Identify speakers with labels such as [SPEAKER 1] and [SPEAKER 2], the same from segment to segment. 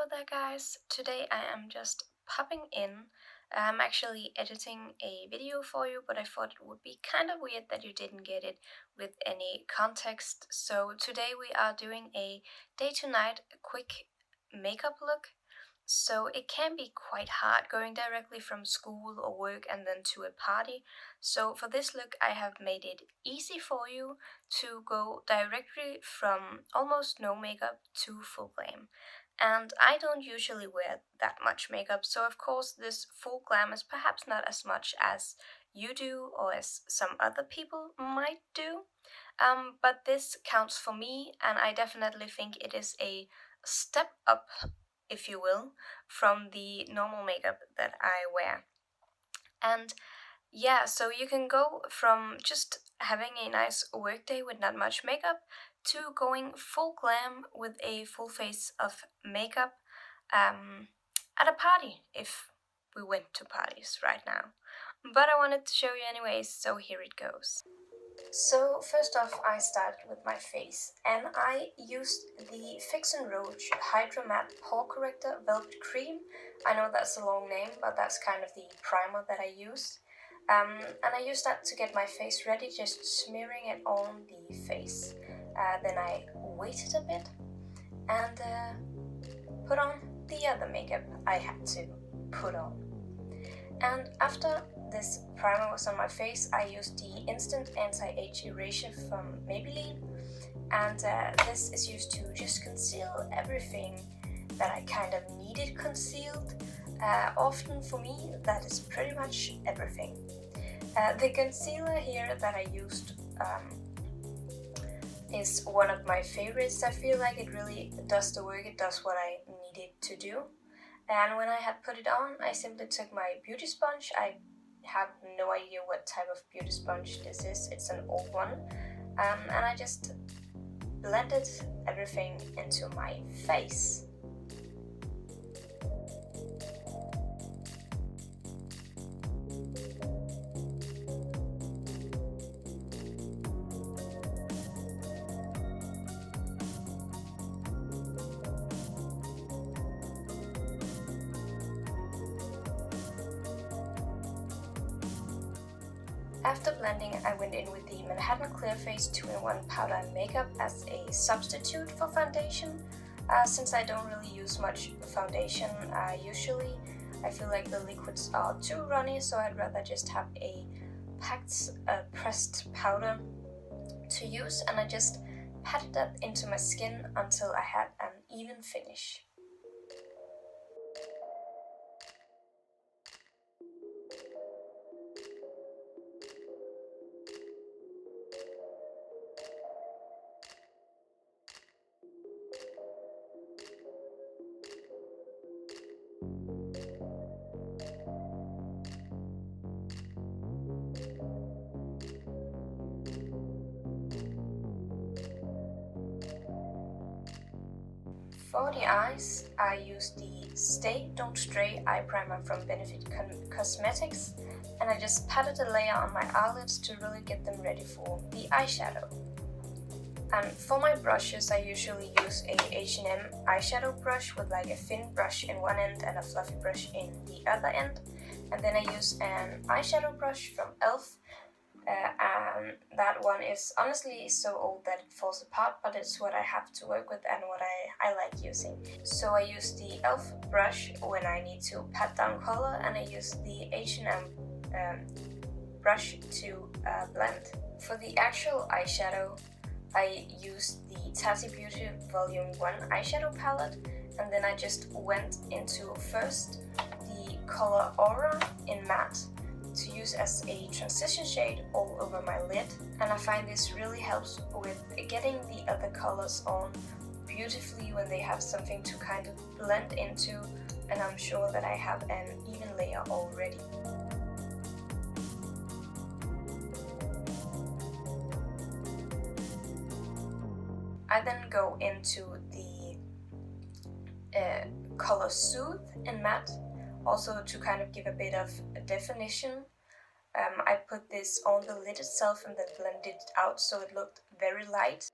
[SPEAKER 1] Hello there guys, today I am just popping in. I'm actually editing a video for you, but I thought it would be kind of weird that you didn't get it with any context. So today we are doing a day to night quick makeup look. So it can be quite hard going directly from school or work and then to a party. So for this look I have made it easy for you to go directly from almost no makeup to full glam. And I don't usually wear that much makeup, so of course this full glam is perhaps not as much as you do or as some other people might do. But this counts for me, and I definitely think it is a step up, if you will, from the normal makeup that I wear. And yeah, so you can go from just having a nice workday with not much makeup to going full glam with a full face of makeup at a party, if we went to parties right now. But I wanted to show you anyways, so here it goes. So first off I started with my face, and I used the Fix and Roach Hydra Matte Pore Corrector Velvet Cream. I know that's a long name, but that's kind of the primer that I use. And I used that to get my face ready, just smearing it on the face. Then I waited a bit and put on the other makeup I had to put on. And after this primer was on my face, I used the Instant Anti-Age Erasure from Maybelline, and this is used to just conceal everything that I kind of needed concealed. Often for me, that is pretty much everything. The concealer here that I used is one of my favorites. I feel like it really does the work, it does what I need it to do. And when I had put it on, I simply took my beauty sponge. I have no idea what type of beauty sponge this is, it's an old one. And I just blended everything into my face. After blending, I went in with the Manhattan Clear Face 2-in-1 powder and makeup as a substitute for foundation. Since I don't really use much foundation usually, I feel like the liquids are too runny, so I'd rather just have a packed pressed powder to use, and I just patted that into my skin until I had an even finish. For the eyes, I used the Stay Don't Stray eye primer from Benefit Cosmetics, and I just patted a layer on my eyelids to really get them ready for the eyeshadow. And for my brushes, I usually use a H&M eyeshadow brush with like a thin brush in one end and a fluffy brush in the other end. And then I use an eyeshadow brush from e.l.f. And that one is honestly so old that it falls apart, but it's what I have to work with and what I like using. So I use the e.l.f. brush when I need to pat down color, and I use the H&M brush to blend. For the actual eyeshadow, I used the Tati Beauty Volume 1 eyeshadow palette, and then I just went into first the color Aura in matte to use as a transition shade all over my lid, and I find this really helps with getting the other colors on beautifully when they have something to kind of blend into, and I'm sure that I have an even layer already. I then go into the color Soothe in matte, also to kind of give a bit of definition. I put this on the lid itself and then blended it out so it looked very light.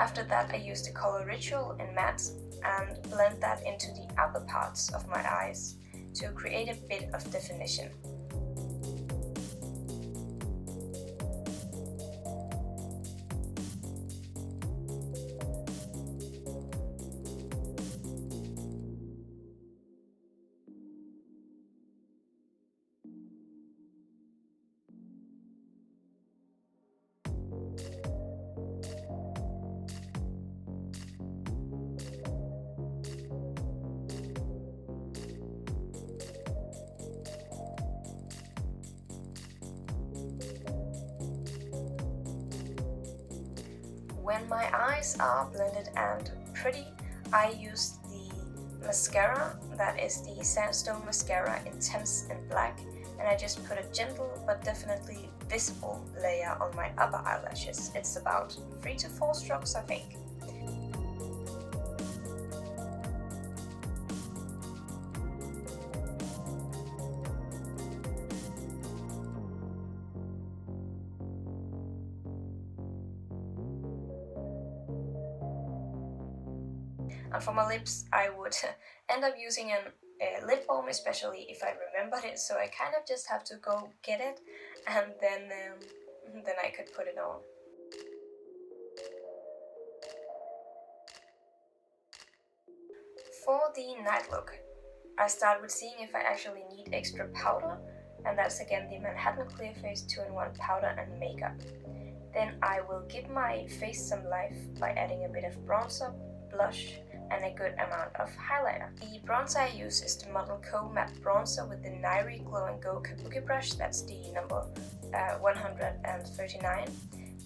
[SPEAKER 1] After that I use the color Ritual in matte and blend that into the upper parts of my eyes to create a bit of definition. When my eyes are blended and pretty, I use the mascara, that is the Sandstone Mascara Intense in black, and I just put a gentle but definitely visible layer on my upper eyelashes. It's about 3 to 4 strokes, I think. And for my lips, I would end up using a lip balm, especially if I remembered it, so I kind of just have to go get it, and then I could put it on. For the night look, I start with seeing if I actually need extra powder, and that's again the Manhattan Clear Face 2-in-1 powder and makeup. Then I will give my face some life by adding a bit of bronzer, blush, and a good amount of highlighter. The bronzer I use is the Model Co Matte Bronzer with the Nairi Glow and Go Kabuki brush, that's the number 139,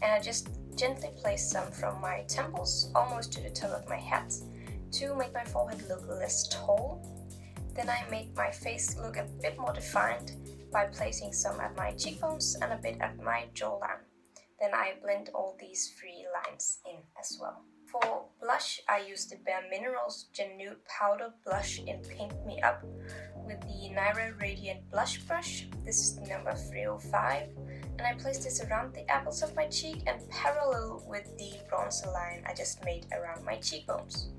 [SPEAKER 1] and I just gently place some from my temples almost to the top of my head to make my forehead look less tall. Then I make my face look a bit more defined by placing some at my cheekbones and a bit at my jawline. Then I blend all these 3 lines in as well. For blush, I use the Bare Minerals Gen Nude Powder Blush in Pink Me Up with the Naira Radiant Blush Brush. This is the number 305, and I place this around the apples of my cheek and parallel with the bronzer line I just made around my cheekbones.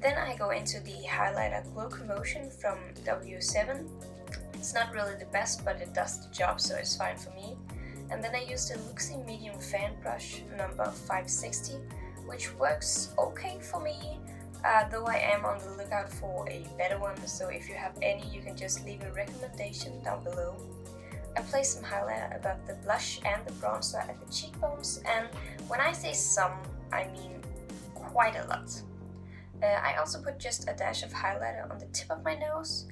[SPEAKER 1] Then I go into the highlighter Glow Commotion from W7. It's not really the best, but it does the job, so it's fine for me. And then I use the Luxie Medium Fan Brush number 560, which works okay for me, though I am on the lookout for a better one, so if you have any, you can just leave a recommendation down below. I place some highlighter above the blush and the bronzer at the cheekbones, and when I say some, I mean quite a lot. I also put just a dash of highlighter on the tip of my nose.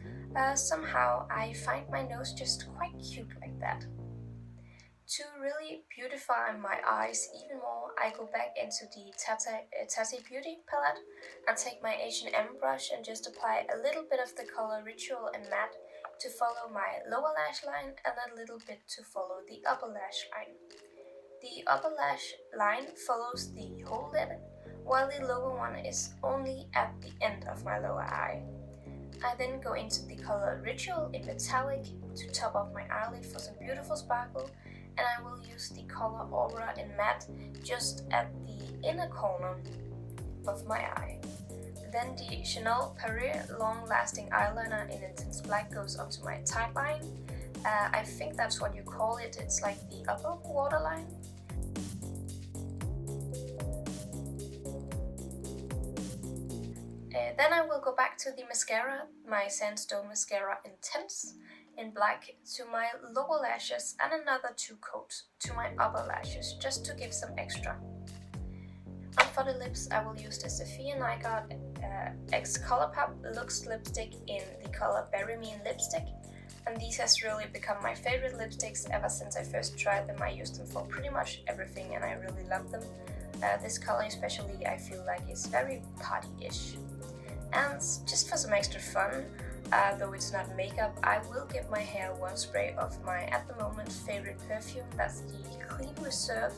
[SPEAKER 1] Somehow I find my nose just quite cute like that. To really beautify my eyes even more, I go back into the Tati Beauty palette and take my H&M brush and just apply a little bit of the color Ritual and Matte to follow my lower lash line and a little bit to follow the upper lash line. The upper lash line follows the whole lid, while the lower one is only at the end of my lower eye. I then go into the color Ritual in metallic to top off my eyelid for some beautiful sparkle, and I will use the color Aura in matte just at the inner corner of my eye. Then the Chanel Paris Long Lasting Eyeliner in Intense Black goes onto my tight line. I think that's what you call it, it's like the upper waterline. Then I will go back to the mascara, my Sandstone Mascara Intense in black, to my lower lashes and another 2 coats to my upper lashes just to give some extra. And for the lips, I will use the Sophia Nygaard X Colourpop Luxe lipstick in the color Bury Me in Lipstick, and these has really become my favorite lipsticks ever since I first tried them. I used them for pretty much everything and I really love them. This color especially I feel like is very party-ish. And just for some extra fun, though it's not makeup, I will give my hair one spray of my at the moment favorite perfume. That's the Clean Reserve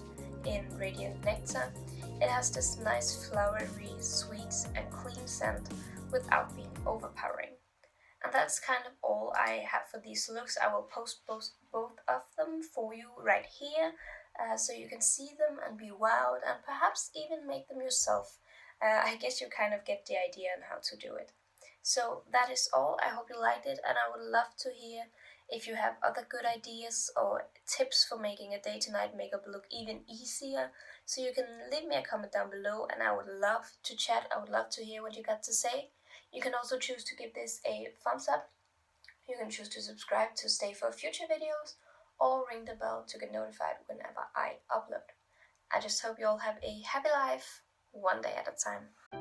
[SPEAKER 1] in Radiant Nectar. It has this nice flowery, sweet and clean scent without being overpowering. And that's kind of all I have for these looks. I will post both of them for you right here. so you can see them and be wowed and perhaps even make them yourself. I guess you kind of get the idea on how to do it. So that is all. I hope you liked it, and I would love to hear if you have other good ideas or tips for making a day to night makeup look even easier. So you can leave me a comment down below, and I would love to chat. I would love to hear what you got to say. You can also choose to give this a thumbs up. You can choose to subscribe to stay for future videos, or ring the bell to get notified whenever I upload. I just hope you all have a happy life, one day at a time.